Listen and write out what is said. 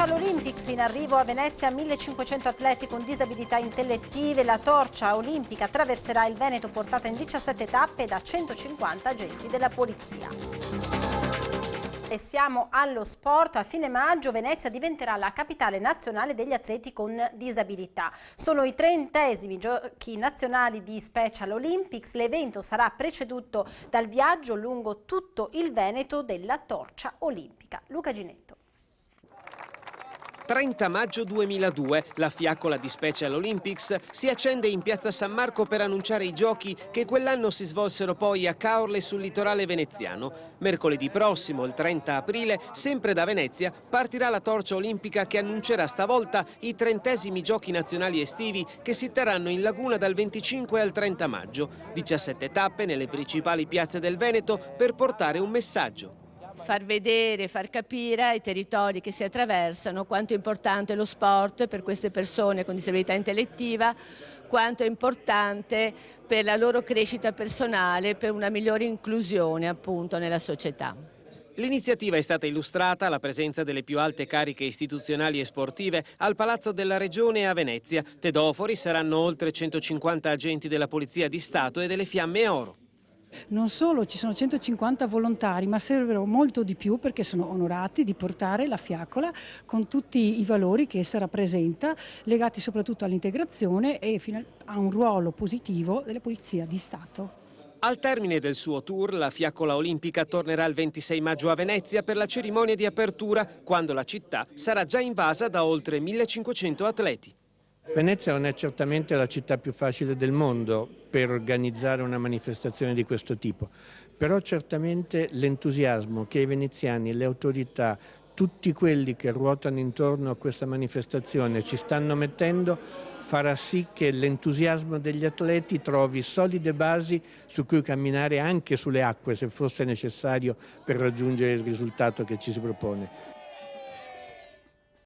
Special Olympics, in arrivo a Venezia 1500 atleti con disabilità intellettive. La torcia olimpica attraverserà il Veneto, portata in 17 tappe da 150 agenti della polizia. E siamo allo sport. A fine maggio Venezia diventerà la capitale nazionale degli atleti con disabilità. Sono i 30esimi giochi nazionali di Special Olympics. L'evento sarà preceduto dal viaggio lungo tutto il Veneto della torcia olimpica. Luca Ginetto. 30 maggio 2002, la fiaccola di Special Olympics si accende in piazza San Marco per annunciare i giochi che quell'anno si svolsero poi a Caorle sul litorale veneziano. Mercoledì prossimo, il 30 aprile, sempre da Venezia, partirà la torcia olimpica che annuncerà stavolta i 30esimi giochi nazionali estivi che si terranno in laguna dal 25 al 30 maggio. 17 tappe nelle principali piazze del Veneto per portare un messaggio. Far vedere, far capire ai territori che si attraversano quanto è importante lo sport per queste persone con disabilità intellettiva, quanto è importante per la loro crescita personale, per una migliore inclusione appunto nella società. L'iniziativa è stata illustrata alla presenza delle più alte cariche istituzionali e sportive al Palazzo della Regione a Venezia. Tedofori saranno oltre 150 agenti della Polizia di Stato e delle Fiamme Oro. Non solo ci sono 150 volontari, ma servono molto di più perché sono onorati di portare la fiaccola con tutti i valori che essa rappresenta, legati soprattutto all'integrazione e a un ruolo positivo della Polizia di Stato. Al termine del suo tour, la fiaccola olimpica tornerà il 26 maggio a Venezia per la cerimonia di apertura, quando la città sarà già invasa da oltre 1500 atleti. Venezia non è certamente la città più facile del mondo per organizzare una manifestazione di questo tipo, però certamente l'entusiasmo che i veneziani, le autorità, tutti quelli che ruotano intorno a questa manifestazione ci stanno mettendo farà sì che l'entusiasmo degli atleti trovi solide basi su cui camminare anche sulle acque se fosse necessario per raggiungere il risultato che ci si propone.